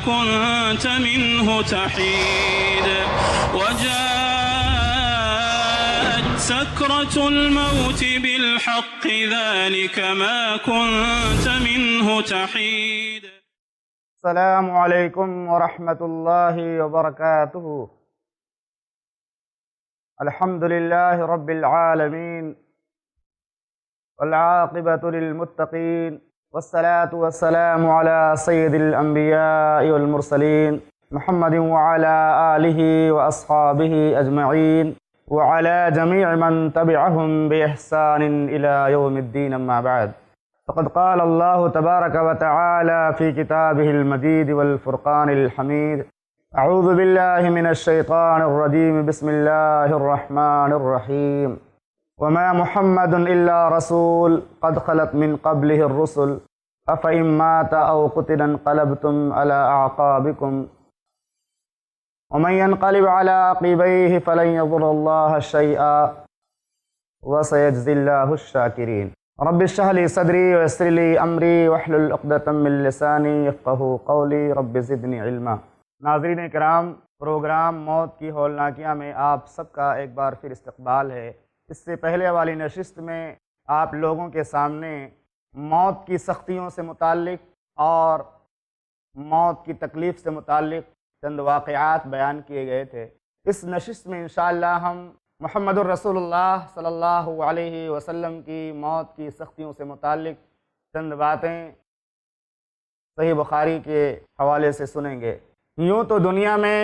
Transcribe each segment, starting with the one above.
كنت منه تحيد وجاءت سكرة الموت بالحق ذلك ما كنت منه تحيد. السلام علیکم ورحمۃ اللہ وبرکاتہ. الحمد للہ رب العالمین والعاقبۃ للمتقین والصلاة والسلام علی سید الانبیاء والمرسلین محمد وعلی آلہ واصحابہ اجمعین وعلی جمیع من تبعہم بإحسان الی یوم الدین. اما بعد فقد قال اللہ تبارک وتعالی فی کتابہ المجید والفرقان الحمید. اعوذ باللہ من الشیطان الرجیم. بسم اللہ الرحمن الرحیم. وما محمد الا رسول قد خلت من قبلہ الرسل افإن مات او قتل انقلبتم على اعقابکم ومن ينقلب على عقبیہ فلن يضر اللہ شیئا وسيجزي اللہ الشاکرین. رب اشرح لي صدری ويسر لي امری واحلل عقدۃ من لسانی یفقہوا قولی. رب زدنی علما. ناظرین کرام، پروگرام موت کی ہولناکیاں میں آپ سب کا ایک بار پھر استقبال ہے. اس سے پہلے والی نشست میں آپ لوگوں کے سامنے موت کی سختیوں سے متعلق اور موت کی تکلیف سے متعلق چند واقعات بیان کیے گئے تھے. اس نشست میں انشاءاللہ ہم محمد الرسول اللہ صلی اللہ علیہ وسلم کی موت کی سختیوں سے متعلق چند باتیں صحیح بخاری کے حوالے سے سنیں گے. یوں تو دنیا میں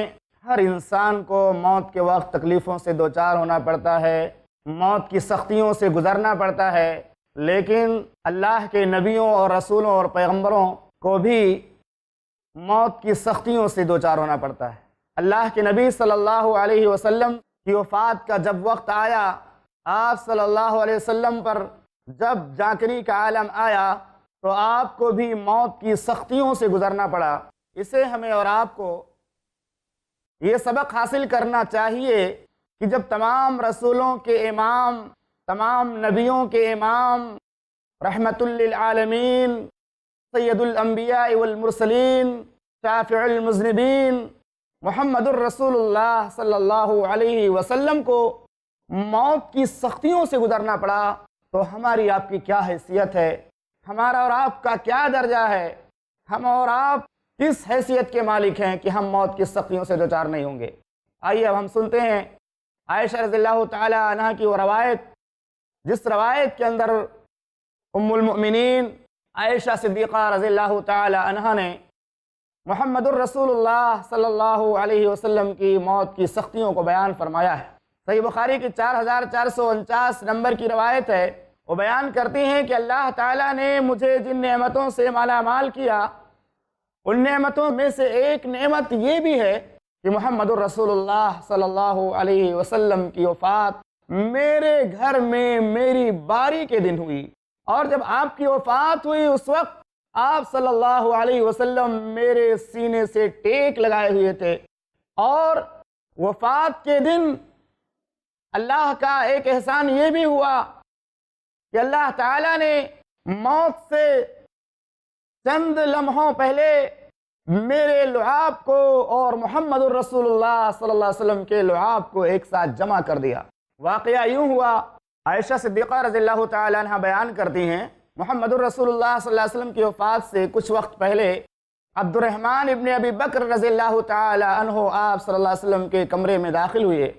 ہر انسان کو موت کے وقت تکلیفوں سے دوچار ہونا پڑتا ہے، موت کی سختیوں سے گزرنا پڑتا ہے، لیکن اللہ کے نبیوں اور رسولوں اور پیغمبروں کو بھی موت کی سختیوں سے دوچار ہونا پڑتا ہے. اللہ کے نبی صلی اللہ علیہ وسلم کی وفات کا جب وقت آیا، آپ صلی اللہ علیہ وسلم پر جب جانکنی کا عالم آیا تو آپ کو بھی موت کی سختیوں سے گزرنا پڑا. اسے ہمیں اور آپ کو یہ سبق حاصل کرنا چاہیے کہ جب تمام رسولوں کے امام، تمام نبیوں کے امام، رحمت للعالمین، سید الانبیاء والمرسلین، شافع المذنبین، محمد الرسول اللہ صلی اللہ علیہ وسلم کو موت کی سختیوں سے گزرنا پڑا، تو ہماری آپ کی کیا حیثیت ہے، ہمارا اور آپ کا کیا درجہ ہے، ہم اور آپ کس حیثیت کے مالک ہیں کہ ہم موت کی سختیوں سے دوچار نہیں ہوں گے. آئیے اب ہم سنتے ہیں عائشہ رضی اللہ تعالی عنہ کی وہ روایت، جس روایت کے اندر ام المؤمنین عائشہ صدیقہ رضی اللہ تعالی عنہ نے محمد الرسول اللہ صلی اللہ علیہ وسلم کی موت کی سختیوں کو بیان فرمایا ہے. صحیح بخاری کی 4449 نمبر کی روایت ہے. وہ بیان کرتی ہیں کہ اللہ تعالیٰ نے مجھے جن نعمتوں سے مالا مال کیا، ان نعمتوں میں سے ایک نعمت یہ بھی ہے کہ محمد الرسول اللہ صلی اللہ علیہ وسلم کی وفات میرے گھر میں میری باری کے دن ہوئی. اور جب آپ کی وفات ہوئی اس وقت آپ صلی اللہ علیہ وسلم میرے سینے سے ٹیک لگائے ہوئے تھے. اور وفات کے دن اللہ کا ایک احسان یہ بھی ہوا کہ اللہ تعالیٰ نے موت سے چند لمحوں پہلے میرے لعاب کو اور محمد الرسول اللہ صلی اللہ علیہ وسلم کے لعاب کو ایک ساتھ جمع کر دیا. واقعہ یوں ہوا، عائشہ صدیقہ رضی اللہ تعالی عنہ بیان کرتی ہیں محمد الرسول اللہ صلی اللہ علیہ وسلم کی وفات سے کچھ وقت پہلے عبد الرحمن ابن ابی بکر رضی اللہ تعالی عنہ آپ صلی اللہ علیہ وسلم کے کمرے میں داخل ہوئے.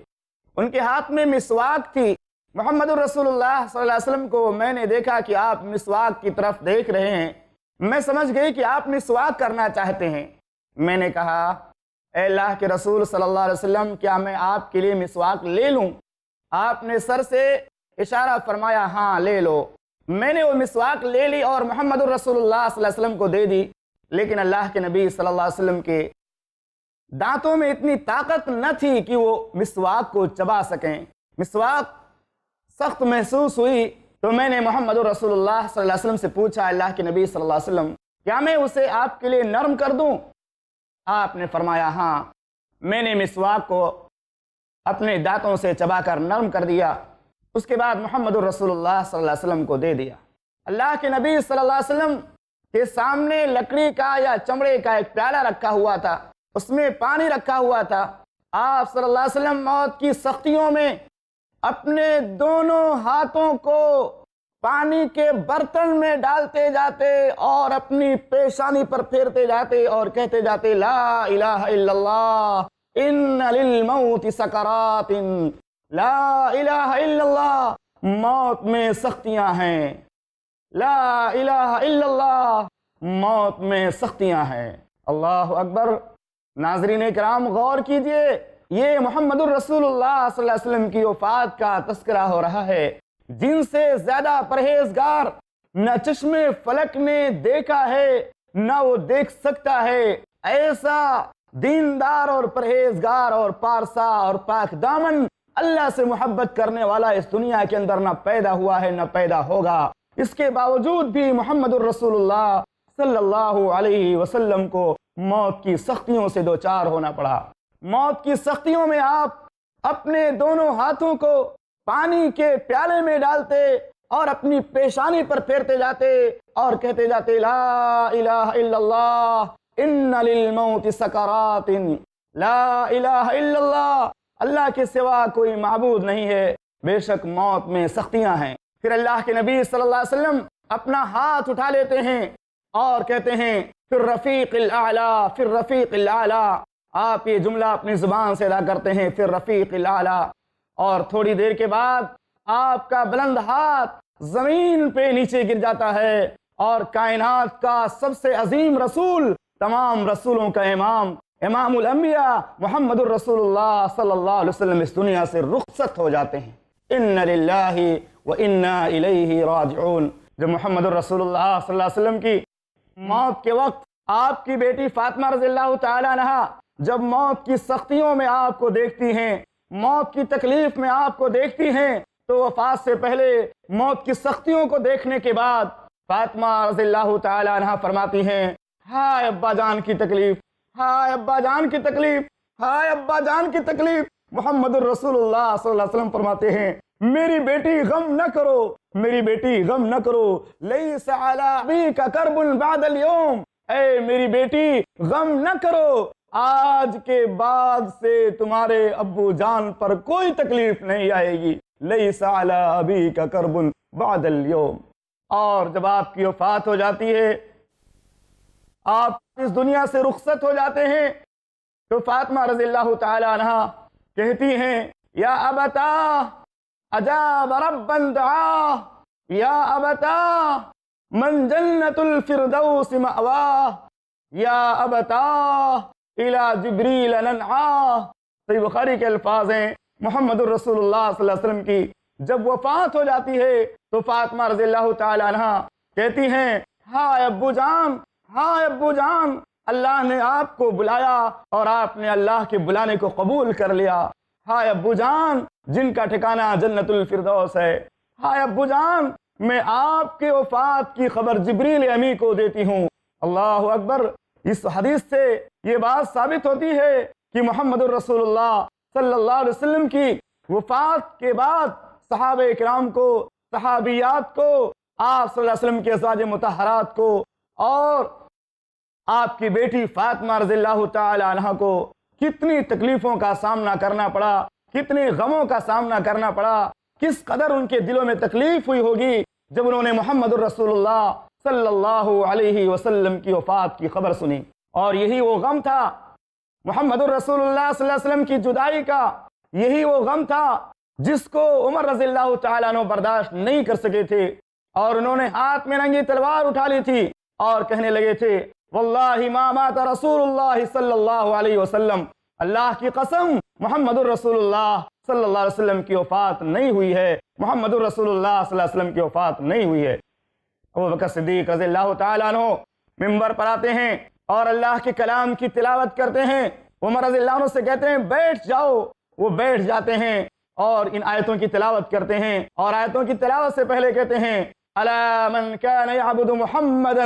ان کے ہاتھ میں مسواک تھی. محمد الرسول اللہ صلی اللہ علیہ وسلم کو میں نے دیکھا کہ آپ مسواک کی طرف دیکھ رہے ہیں. میں سمجھ گئی کہ آپ مسواک کرنا چاہتے ہیں. میں نے کہا اے اللہ کے رسول صلی اللہ علیہ وسلم، کیا میں آپ کے لیے مسواک لے لوں؟ آپ نے سر سے اشارہ فرمایا ہاں لے لو. میں نے وہ مسواک لے لی اور محمد الرسول اللہ صلی اللہ علیہ وسلم کو دے دی. لیکن اللہ کے نبی صلی اللہ علیہ وسلم کے دانتوں میں اتنی طاقت نہ تھی کہ وہ مسواک کو چبا سکیں. مسواک سخت محسوس ہوئی تو میں نے محمد الرسول اللہ صلی اللہ علیہ وسلم سے پوچھا اللہ کے نبی صلی اللہ علیہ وسلم کیا میں اسے آپ کے لیے نرم کر دوں؟ آپ نے فرمایا ہاں. میں نے مسواک کو اپنے دانتوں سے چبا کر نرم کر دیا. اس کے بعد محمد الرسول اللہ صلی اللہ علیہ وسلم کو دے دیا. اللہ کے نبی صلی اللہ علیہ وسلم کہ سامنے لکڑی کا یا چمڑے کا ایک پیالہ رکھا ہوا تھا، اس میں پانی رکھا ہوا تھا۔ آپ صلی اللہ علیہ وسلم موت کی سختیوں میں اپنے دونوں ہاتھوں کو پانی کے برتن میں ڈالتے جاتے اور اپنی پیشانی پر پھیرتے جاتے اور کہتے جاتے لا الہ الا اللہ ان للموت سکرات، لا الہ الا اللہ، موت میں سختیاں ہیں، لا الہ الا اللہ، موت میں سختیاں ہیں۔ اللہ اکبر۔ ناظرین کرام غور کیجئے، یہ محمد الرسول اللہ صلی اللہ علیہ وسلم کی وفات کا تذکرہ ہو رہا ہے، جن سے زیادہ پرہیزگار نہ چشم فلک نے دیکھا ہے نہ وہ دیکھ سکتا ہے۔ ایسا دیندار اور پرہیزگار اور پارسا اور پاک دامن اللہ سے محبت کرنے والا اس دنیا کے اندر نہ پیدا ہوا ہے نہ پیدا ہوگا۔ اس کے باوجود بھی محمد الرسول اللہ صلی اللہ علیہ وسلم کو موت کی سختیوں سے دوچار ہونا پڑا۔ موت کی سختیوں میں آپ اپنے دونوں ہاتھوں کو پانی کے پیالے میں ڈالتے اور اپنی پیشانی پر پھیرتے جاتے اور کہتے جاتے لا الہ الا اللہ ان للموت سکرات، لا الہ الا اللہ، اللہ کے سوا کوئی معبود نہیں ہے، بے شک موت میں سختیاں ہیں۔ پھر اللہ کے نبی صلی اللہ علیہ وسلم اپنا ہاتھ اٹھا لیتے ہیں اور کہتے ہیں فی الرفیق الاعلیٰ، فی الرفیق الاعلیٰ۔ آپ یہ جملہ اپنی زبان سے ادا کرتے ہیں فی الرفیق الاعلیٰ، اور تھوڑی دیر کے بعد آپ کا بلند ہاتھ زمین پہ نیچے گر جاتا ہے اور کائنات کا سب سے عظیم رسول، تمام رسولوں کا امام، امام الانبیاء محمد الرسول اللہ صلی اللہ علیہ وسلم اس دنیا سے رخصت ہو جاتے ہیں۔ ان للہ و انا الیہ راجعون۔ جب محمد الرسول اللہ صلی اللہ علیہ وسلم کی موت کے وقت آپ کی بیٹی فاطمہ رضی اللہ تعالی عنہا جب موت کی سختیوں میں آپ کو دیکھتی ہیں، موت کی تکلیف میں آپ کو دیکھتی ہیں، تو وفات سے پہلے موت کی سختیوں کو دیکھنے کے بعد فاطمہ رضی اللہ تعالی عنہا فرماتی ہیں ہائے ابا جان کی تکلیف، ہائے ابا جان کی تکلیف، ہائے ابا جان کی تکلیف۔ محمد الرسول اللہ صلی اللہ علیہ وسلم فرماتے ہیں میری بیٹی غم نہ کرو، میری بیٹی غم نہ کرو، لیس علی ابیک کرب بعد اليوم، اے میری بیٹی غم نہ کرو، آج کے بعد سے تمہارے ابو جان پر کوئی تکلیف نہیں آئے گی، لیس علی ابیک کرب بعد اليوم۔ اور جب آپ کی وفات ہو جاتی ہے، آپ اس دنیا سے رخصت ہو جاتے ہیں، تو فاطمہ رضی اللہ تعالی عنہا کہتی ہیں یا ابتا اجاب ربا دعا، یا ابتا من جنت الفردوس مأواہ، یا ابتا الى جبریل ننعا۔ صحیح بخاری کے الفاظ ہیں محمد الرسول اللہ صلی اللہ علیہ وسلم کی جب وفات ہو جاتی ہے تو فاطمہ رضی اللہ تعالی عنہا کہتی ہیں ہائے ابو جان، ہائے ابو جان، اللہ نے آپ کو بلایا اور آپ نے اللہ کے بلانے کو قبول کر لیا۔ ہائے ابو جان جن کا ٹھکانہ جنت الفردوس ہے، ہائے ابو جان میں آپ کے وفات کی خبر جبریل امی کو دیتی ہوں۔ اللہ اکبر۔ اس حدیث سے یہ بات ثابت ہوتی ہے کہ محمد الرسول اللہ صلی اللہ علیہ وسلم کی وفات کے بعد صحابہ کرام کو، صحابیات کو، آپ صلی اللہ علیہ وسلم کے ازواج مطہرات کو اور آپ کی بیٹی فاطمہ رضی اللہ تعالی عنہ کو کتنی تکلیفوں کا سامنا کرنا پڑا، کتنے غموں کا سامنا کرنا پڑا، کس قدر ان کے دلوں میں تکلیف ہوئی ہوگی جب انہوں نے محمد الرسول اللہ صلی اللہ علیہ وسلم کی وفات کی خبر سنی۔ اور یہی وہ غم تھا محمد الرسول اللہ صلی اللہ علیہ وسلم کی جدائی کا، یہی وہ غم تھا جس کو عمر رضی اللہ تعالیٰ عنہ برداشت نہیں کر سکے تھے، اور انہوں نے ہاتھ میں ننگی تلوار اٹھا لی تھی اور کہنے لگے تھے واللہ ما مات رسول اللہ صلی اللہ علیہ وسلم، اللہ کی قسم محمد الرسول اللہ صلی اللہ علیہ وسلم کی وفات نہیں ہوئی ہے، محمد الرسول اللہ صلی اللہ علیہ وسلم کی وفات نہیں ہوئی ہے۔ ابوبکر صدیق رضی اللہ تعالیٰ عنہ ممبر پر آتے ہیں اور اللہ کے کلام کی تلاوت کرتے ہیں، عمر رضی اللہ عنہ سے کہتے ہیں بیٹھ جاؤ، وہ بیٹھ جاتے ہیں اور ان آیتوں کی تلاوت کرتے ہیں، اور آیتوں کی تلاوت سے پہلے کہتے ہیں الا من كان يعبد محمدا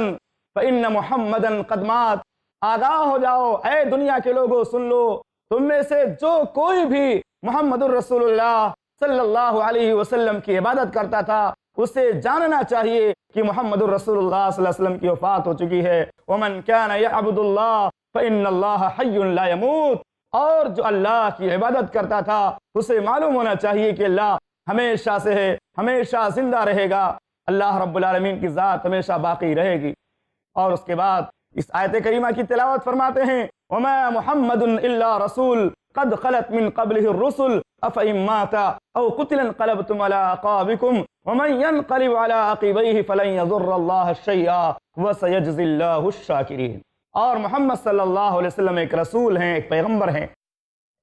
فإن محمدا قد مات، آگاہ ہو جاؤ اے دنیا کے لوگوں، سن لو، تم میں سے جو کوئی بھی محمد الرسول اللہ صلی اللہ علیہ وسلم کی عبادت کرتا تھا اسے جاننا چاہیے کہ محمد الرسول اللہ صلی اللہ علیہ وسلم کی وفات ہو چکی ہے۔ ومن كان يعبد الله فإن الله حي لا يموت، اور جو اللہ کی عبادت کرتا تھا اسے معلوم ہونا چاہیے کہ اللہ ہمیشہ سے ہے، ہمیشہ زندہ رہے گا، اللہ رب العالمین کی ذات ہمیشہ باقی رہے گی۔ اور اس کے بعد اس آیت کریمہ کی تلاوت فرماتے ہیں وما محمد الا رسول قد خلت من قبله الرسل افإن مات او قتل انقلبتم على اعقابكم ومن ينقلب على عقبيه فلن يضر الله شيئا وسيجزي الله الشاكرين۔ اور محمد صلی اللہ علیہ وسلم ایک رسول ہیں، ایک پیغمبر ہیں،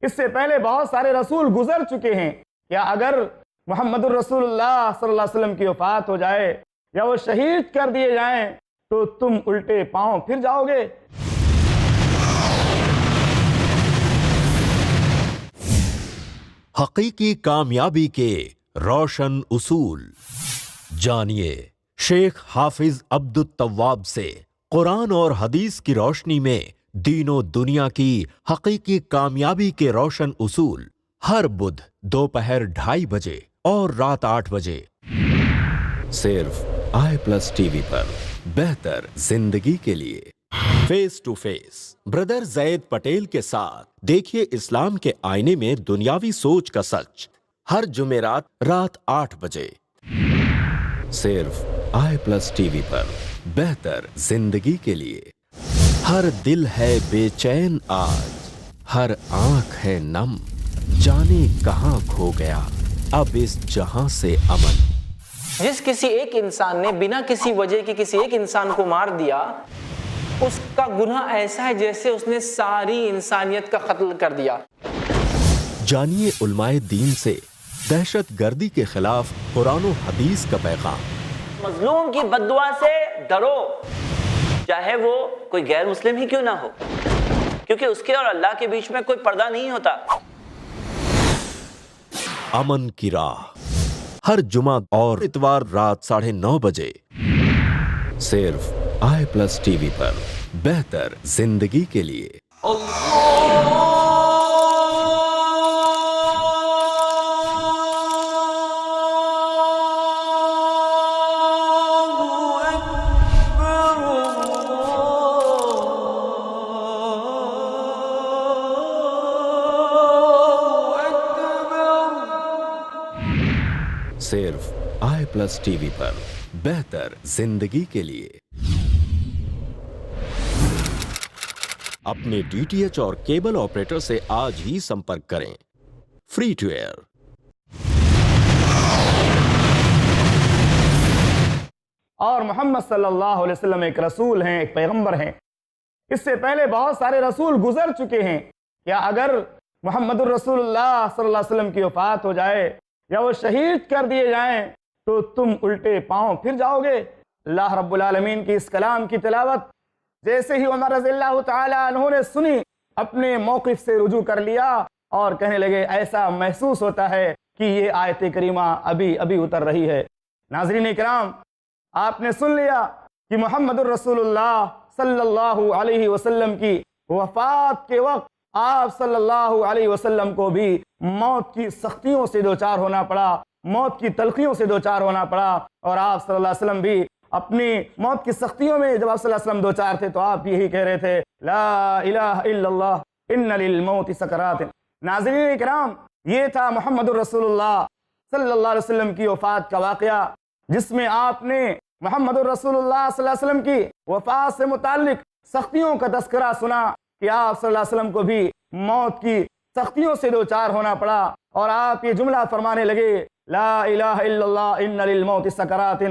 اس سے پہلے بہت سارے رسول گزر چکے ہیں، کیا اگر محمد الرسول اللہ صلی اللہ علیہ وسلم کی وفات ہو جائے یا وہ شہید کر دیے جائیں تو تم الٹے پاؤں پھر جاؤ گے؟ حقیقی کامیابی کے روشن اصول جانیے شیخ حافظ عبد التواب سے قرآن اور حدیث کی روشنی میں دین و دنیا کی حقیقی کامیابی کے روشن اصول، ہر بدھ دوپہر 2:30 بجے اور رات 8 بجے صرف i+ TV پر۔ بہتر زندگی کے لیے فیس ٹو فیس بردر زید پٹیل کے ساتھ دیکھیے اسلام کے آئینے میں دنیاوی سوچ کا سچ، ہر جمعرات رات 8 بجے صرف i+ TV پر۔ بہتر زندگی کے لیے ہر دل ہے بے چین آج، ہر آنکھ ہے نم، جانے کہاں کھو گیا اب اس جہاں سے امن۔ جس کسی ایک انسان نے بنا کسی وجہ کے کسی ایک انسان کو مار دیا، اس کا گناہ ایسا ہے جیسے اس نے ساری انسانیت کا قتل کر دیا۔ جانیے علماء دین سے دہشت گردی کے خلاف قرآن و حدیث کا پیغام۔ مظلوم کی بددعا سے ڈرو، چاہے وہ کوئی غیر مسلم ہی کیوں نہ ہو، کیونکہ اس کے اور اللہ کے بیچ میں کوئی پردہ نہیں ہوتا۔ امن کی راہ ہر جمعہ اور اتوار رات 9:30 بجے صرف i+ TV پر۔ بہتر زندگی کے لیے صرف i+ TV پر۔ بہتر زندگی کے لیے اپنے DTH اور کیبل آپریٹر سے آج ہی سمپرک کریں۔ Free to air. اور محمد صلی اللہ علیہ وسلم ایک رسول ہیں، ایک پیغمبر ہیں، اس سے پہلے بہت سارے رسول گزر چکے ہیں، کیا اگر محمد الرسول اللہ صلی اللہ علیہ وسلم کی وفات ہو جائے یا وہ شہید کر دیے جائیں تو تم الٹے پاؤں پھر جاؤ گے؟ اللہ رب العالمین کی اس کلام کی تلاوت جیسے ہی عمر رضی اللہ تعالیٰ عنہ نے سنی، اپنے موقف سے رجوع کر لیا اور کہنے لگے ایسا محسوس ہوتا ہے کہ یہ آیت کریمہ ابھی اتر رہی ہے۔ ناظرین اکرام، آپ نے سن لیا کہ محمد الرسول اللہ صلی اللہ علیہ وسلم کی وفات کے وقت آپ صلی اللہ علیہ وسلم کو بھی موت کی سختیوں سے دوچار ہونا پڑا، موت کی تلخیوں سے دوچار ہونا پڑا، اور آپ صلی اللہ علیہ وسلم بھی اپنی موت کی سختیوں میں جب آپ صلی اللہ علیہ وسلم دوچار تھے تو آپ یہی کہہ رہے تھے لا الہ الا اللہ ان للموت سکرات۔ ناظرین اکرام، یہ تھا محمد الرسول اللہ صلی اللہ علیہ وسلم کی وفات کا واقعہ، جس میں آپ نے محمد الرسول اللہ صلی اللہ علیہ وسلم کی وفات سے متعلق سختیوں کا تذکرہ سنا کہ آپ صلی اللہ علیہ وسلم کو بھی موت کی سختیوں سے دوچار ہونا پڑا، اور آپ یہ جملہ فرمانے لگے لا الہ الا اللہ ان للموت سکرات،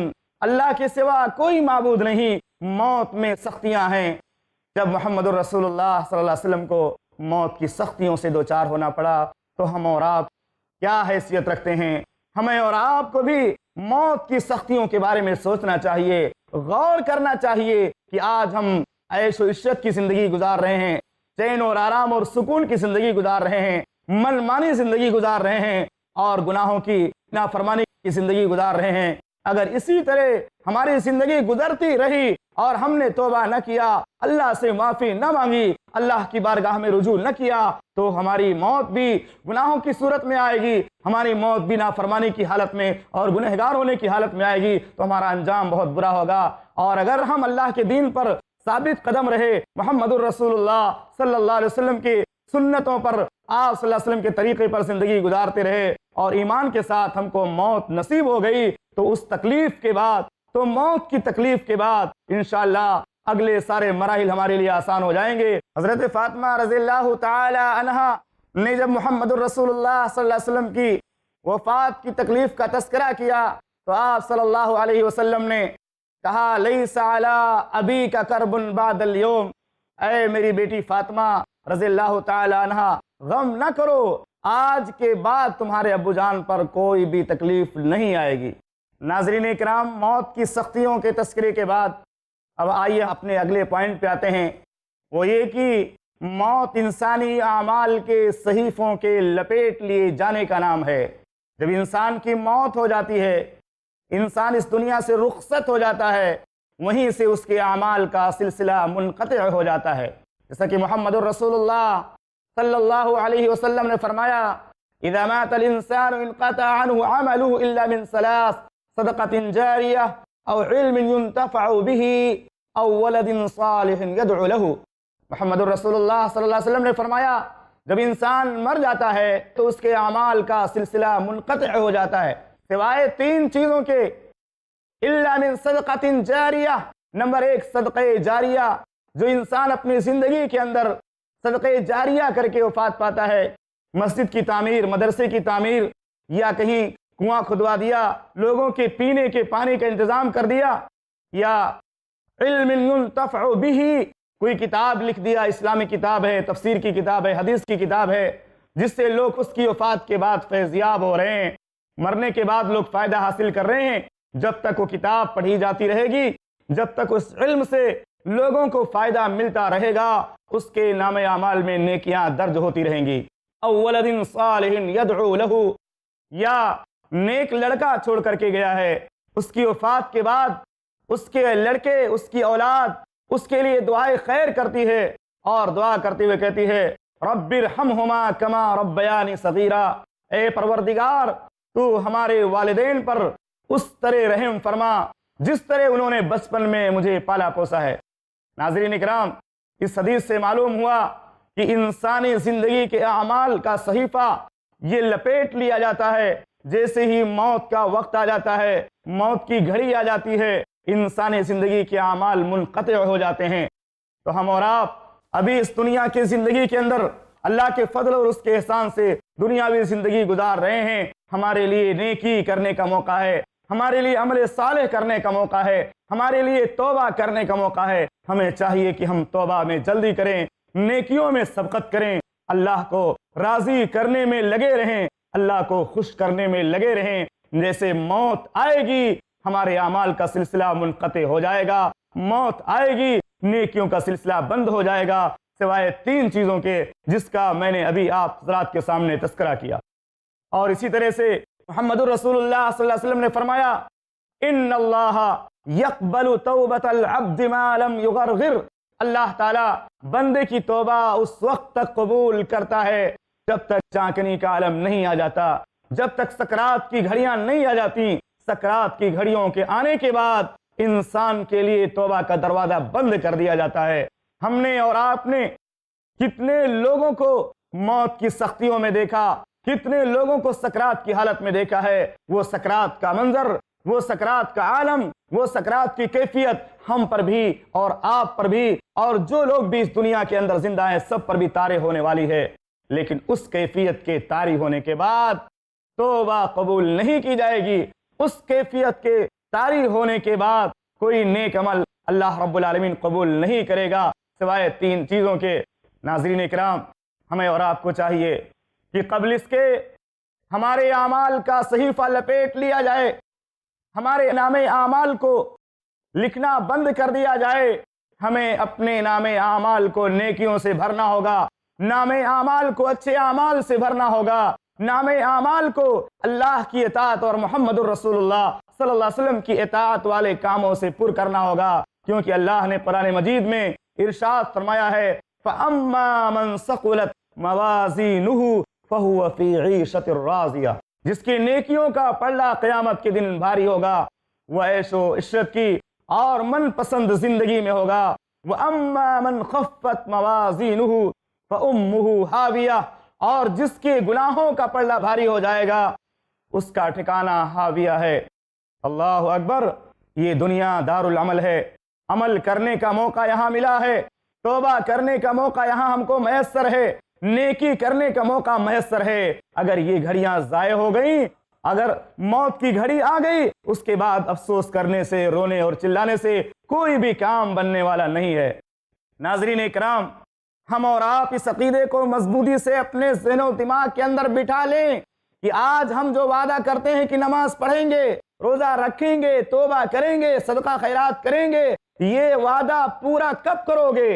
اللہ کے سوا کوئی معبود نہیں، موت میں سختیاں ہیں۔ جب محمد الرسول اللہ صلی اللہ علیہ وسلم کو موت کی سختیوں سے دوچار ہونا پڑا تو ہم اور آپ کیا حیثیت رکھتے ہیں؟ ہمیں اور آپ کو بھی موت کی سختیوں کے بارے میں سوچنا چاہیے، غور کرنا چاہیے کہ آج ہم عیش و عشرت کی زندگی گزار رہے ہیں، چین اور آرام اور سکون کی زندگی گزار رہے ہیں، من مانی زندگی گزار رہے ہیں، اور گناہوں کی نافرمانی کی زندگی گزار رہے ہیں، اگر اسی طرح ہماری زندگی گزرتی رہی اور ہم نے توبہ نہ کیا، اللہ سے معافی نہ مانگی، اللہ کی بارگاہ میں رجوع نہ کیا، تو ہماری موت بھی گناہوں کی صورت میں آئے گی، ہماری موت بھی نافرمانی کی حالت میں اور گنہگار ہونے کی حالت میں آئے گی، تو ہمارا انجام بہت برا ہوگا۔ اور اگر ہم اللہ کے دین پر ثابت قدم رہے، محمد الرسول اللہ صلی اللہ علیہ وسلم کی سنتوں پر، آپ صلی اللہ علیہ وسلم کے طریقے پر زندگی گزارتے رہے اور ایمان کے ساتھ ہم کو موت نصیب ہو گئی، تو اس تکلیف کے بعد، تو موت کی تکلیف کے بعد انشاءاللہ اگلے سارے مراحل ہمارے لیے آسان ہو جائیں گے۔ حضرت فاطمہ رضی اللہ تعالی عنہا نے جب محمد الرسول اللہ صلی اللہ علیہ وسلم کی وفات کی تکلیف کا تذکرہ کیا تو آپ صلی اللہ علیہ وسلم نے کہا لیس علی ابیک کرب بعد اليوم، اے میری بیٹی فاطمہ رضی اللہ تعالی عنہا، غم نہ کرو، آج کے بعد تمہارے ابو جان پر کوئی بھی تکلیف نہیں آئے گی۔ ناظرین اکرام، موت کی سختیوں کے تذکرے کے بعد اب آئیے اپنے اگلے پوائنٹ پہ آتے ہیں، وہ یہ کہ موت انسانی اعمال کے صحیفوں کے لپیٹ لیے جانے کا نام ہے۔ جب انسان کی موت ہو جاتی ہے، انسان اس دنیا سے رخصت ہو جاتا ہے، وہیں سے اس کے اعمال کا سلسلہ منقطع ہو جاتا ہے، جیسا کہ محمد الرسول اللہ صلی اللہ علیہ وسلم نے فرمایا اذا مات الانسان انقطع عنه عمله الا من ثلاث، صدقة جاریہ او علم ينتفع به او ولد صالح يدعو له۔ محمد الرسول اللہ صلی اللہ علیہ وسلم نے فرمایا جب انسان مر جاتا ہے تو اس کے اعمال کا سلسلہ منقطع ہو جاتا ہے سوائے تین چیزوں کے، الا من صدقة جاریہ، نمبر ایک صدقہ جاریہ، جو انسان اپنی زندگی کے اندر صدقہ جاریہ کر کے وفات پاتا ہے، مسجد کی تعمیر، مدرسے کی تعمیر، یا کہیں کنواں کھدوا دیا، لوگوں کے پینے کے پانی کا انتظام کر دیا، یا علم ينتفع به، کوئی کتاب لکھ دیا، اسلامی کتاب ہے، تفسیر کی کتاب ہے، حدیث کی کتاب ہے، جس سے لوگ اس کی وفات کے بعد فیضیاب ہو رہے ہیں، مرنے کے بعد لوگ فائدہ حاصل کر رہے ہیں۔ جب تک وہ کتاب پڑھی جاتی رہے گی، جب تک اس علم سے لوگوں کو فائدہ ملتا رہے گا، اس کے نام اعمال میں نیکیاں درج ہوتی رہیں گی۔ او ولد صالح يدعو له، یا نیک لڑکا چھوڑ کر کے گیا ہے، اس کی وفات کے بعد اس کے لڑکے، اس کی اولاد اس کے لیے دعائے خیر کرتی ہے اور دعا کرتے ہوئے کہتی ہے رب ارحمہما کما ربیانی صغیرا، اے پروردگار تو ہمارے والدین پر اس طرح رحم فرما جس طرح انہوں نے بچپن میں مجھے پالا پوسا ہے۔ ناظرین اکرام، اس حدیث سے معلوم ہوا کہ انسانی زندگی کے اعمال کا صحیفہ یہ لپیٹ لیا جاتا ہے، جیسے ہی موت کا وقت آ جاتا ہے، موت کی گھڑی آ جاتی ہے، انسانی زندگی کے اعمال منقطع ہو جاتے ہیں۔ تو ہم اور آپ ابھی اس دنیا کی زندگی کے اندر اللہ کے فضل اور اس کے احسان سے دنیاوی زندگی گزار رہے ہیں، ہمارے لیے نیکی کرنے کا موقع ہے، ہمارے لیے عمل صالح کرنے کا موقع ہے، ہمارے لیے توبہ کرنے کا موقع ہے۔ ہمیں چاہیے کہ ہم توبہ میں جلدی کریں، نیکیوں میں سبقت کریں، اللہ کو راضی کرنے میں لگے رہیں، اللہ کو خوش کرنے میں لگے رہیں۔ جیسے موت آئے گی ہمارے اعمال کا سلسلہ منقطع ہو جائے گا، موت آئے گی نیکیوں کا سلسلہ بند ہو جائے گا، سوائے تین چیزوں کے جس کا میں نے ابھی آپ حضرات کے سامنے تذکرہ کیا۔ اور اسی طرح سے محمد الرسول اللہ صلی اللہ علیہ وسلم نے فرمایا ان اللہ یقبل توبۃ العبد ما لم یغرغر، اللہ تعالی بندے کی توبہ اس وقت تک قبول کرتا ہے جب تک چاکنی کا عالم نہیں آ جاتا، جب تک سکرات کی گھڑیاں نہیں آ جاتی۔ سکرات کی گھڑیوں کے آنے کے بعد انسان کے لیے توبہ کا دروازہ بند کر دیا جاتا ہے۔ ہم نے اور آپ نے کتنے لوگوں کو موت کی سختیوں میں دیکھا، کتنے لوگوں کو سکرات کی حالت میں دیکھا ہے۔ وہ سکرات کا منظر، وہ سکرات کا عالم، وہ سکرات کی کیفیت ہم پر بھی اور آپ پر بھی اور جو لوگ بھی اس دنیا کے اندر زندہ ہیں سب پر بھی طاری ہونے والی ہے۔ لیکن اس کیفیت کے طاری ہونے کے بعد توبہ قبول نہیں کی جائے گی، اس کیفیت کے طاری ہونے کے بعد کوئی نیک عمل اللہ رب العالمین قبول نہیں کرے گا سوائے تین چیزوں کے۔ ناظرین اکرام، ہمیں اور آپ کو چاہیے کہ قبل اس کے ہمارے اعمال کا صحیفہ لپیٹ لیا جائے، ہمارے نام اعمال کو لکھنا بند کر دیا جائے۔ ہمیں اپنے نام اعمال کو نیکیوں سے بھرنا ہوگا، نام اعمال کو اچھے اعمال سے بھرنا ہوگا، نام اعمال کو اللہ کی اطاعت اور محمد الرسول اللہ صلی اللہ علیہ وسلم کی اطاعت والے کاموں سے پر کرنا ہوگا، کیونکہ اللہ نے قرآن مجید میں ارشاد فرمایا ہے فَأَمَّا مَنْ ثَقُلَتْ مَوَازِينُهُ فَهُوَ فِي عِيشَةٍ رَاضِيَةٍ، جس کی نیکیوں کا پلڑا قیامت کے دن بھاری ہوگا، وہ عیش و عشرت کی اور من پسند زندگی میں ہوگا۔ وَأَمَّا مَنْ خَفَّتْ مَوَازِينُهُ فَأُمُّهُ هَاوِيَةٌ، اور جس کے گناہوں کا پلڑا بھاری ہو جائے گا اس کا ٹھکانہ ہاویہ ہے۔ اللہ اکبر، یہ دنیا دار العمل ہے، عمل کرنے کا موقع یہاں ملا ہے، توبہ کرنے کا موقع یہاں ہم کو میسر ہے، نیکی کرنے کا موقع میسر ہے۔ اگر یہ گھڑیاں ضائع ہو گئیں، اگر موت کی گھڑی آ گئی، اس کے بعد افسوس کرنے سے، رونے اور چلانے سے کوئی بھی کام بننے والا نہیں ہے۔ ناظرین اکرام، ہم اور آپ اس عقیدے کو مضبوطی سے اپنے ذہن و دماغ کے اندر بٹھا لیں کہ آج ہم جو وعدہ کرتے ہیں کہ نماز پڑھیں گے، روزہ رکھیں گے، توبہ کریں گے، صدقہ خیرات کریں گے، یہ وعدہ پورا کب کرو گے؟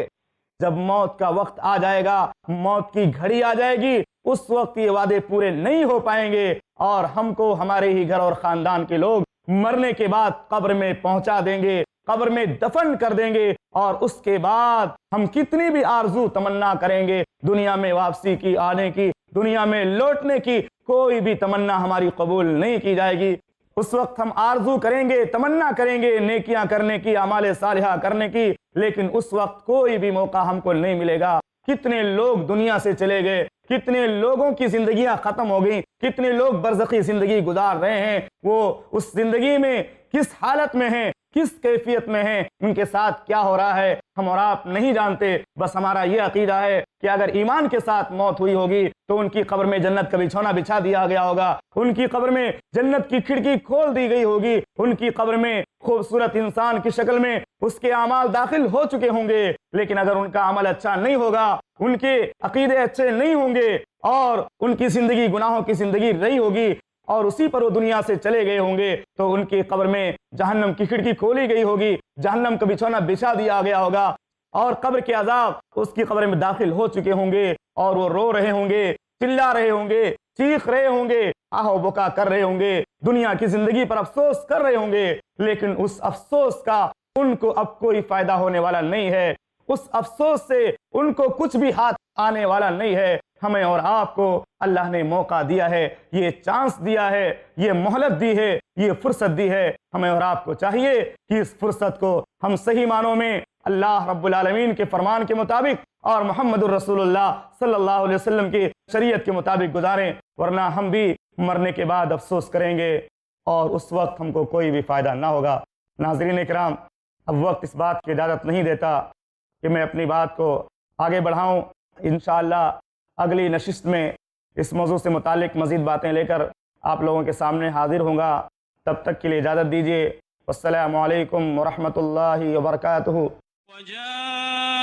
جب موت کا وقت آ جائے گا، موت کی گھڑی آ جائے گی، اس وقت یہ وعدے پورے نہیں ہو پائیں گے، اور ہم کو ہمارے ہی گھر اور خاندان کے لوگ مرنے کے بعد قبر میں پہنچا دیں گے، قبر میں دفن کر دیں گے، اور اس کے بعد ہم کتنی بھی آرزو تمنا کریں گے دنیا میں واپسی کی، آنے کی، دنیا میں لوٹنے کی، کوئی بھی تمنا ہماری قبول نہیں کی جائے گی۔ اس وقت ہم آرزو کریں گے، تمنا کریں گے نیکیاں کرنے کی، اعمال صالحہ کرنے کی، لیکن اس وقت کوئی بھی موقع ہم کو نہیں ملے گا۔ کتنے لوگ دنیا سے چلے گئے، کتنے لوگوں کی زندگیاں ختم ہو گئیں، کتنے لوگ برزخی زندگی گزار رہے ہیں، وہ اس زندگی میں کس حالت میں ہیں، کس کیفیت میں ہیں، ان کے ساتھ کیا ہو رہا ہے، ہم اور آپ نہیں جانتے۔ بس ہمارا یہ عقیدہ ہے کہ اگر ایمان کے ساتھ موت ہوئی ہوگی تو ان کی قبر میں جنت کا بچھونا بچھا دیا گیا ہوگا، ان کی قبر میں جنت کی کھڑکی کھول دی گئی ہوگی، ان کی قبر میں خوبصورت انسان کی شکل میں اس کے اعمال داخل ہو چکے ہوں گے۔ لیکن اگر ان کا عمل اچھا نہیں ہوگا، ان کے عقیدے اچھے نہیں ہوں گے، اور ان کی زندگی گناہوں کی زندگی رہی ہوگی، اور اسی پر وہ دنیا سے چلے گئے ہوں گے، تو ان کی قبر میں جہنم کی کھڑکی کھولی گئی ہوگی، جہنم کا بچھونا بچھا دیا گیا ہوگا، اور قبر کے عذاب اس کی قبر میں داخل ہو چکے ہوں گے، اور وہ رو رہے ہوں گے، چلا رہے ہوں گے، چیخ رہے ہوں گے، آہ و بکا کر رہے ہوں گے، دنیا کی زندگی پر افسوس کر رہے ہوں گے، لیکن اس افسوس کا ان کو اب کوئی فائدہ ہونے والا نہیں ہے، اس افسوس سے ان کو کچھ بھی ہاتھ آنے والا نہیں ہے۔ ہمیں اور آپ کو اللہ نے موقع دیا ہے، یہ چانس دیا ہے، یہ مہلت دی ہے، یہ فرصت دی ہے۔ ہمیں اور آپ کو چاہیے کہ اس فرصت کو ہم صحیح معنوں میں اللہ رب العالمین کے فرمان کے مطابق اور محمد الرسول اللہ صلی اللہ علیہ وسلم کی شریعت کے مطابق گزاریں، ورنہ ہم بھی مرنے کے بعد افسوس کریں گے اور اس وقت ہم کو کوئی بھی فائدہ نہ ہوگا۔ ناظرین اکرام، اب وقت اس بات کی اجازت نہیں دیتا کہ میں اپنی بات کو آگے بڑھاؤں۔ انشاءاللہ اگلی نشست میں اس موضوع سے متعلق مزید باتیں لے کر آپ لوگوں کے سامنے حاضر ہوں گا۔ تب تک کے لیے اجازت دیجیے۔ والسلام علیکم ورحمۃ اللہ وبرکاتہ۔ وجاء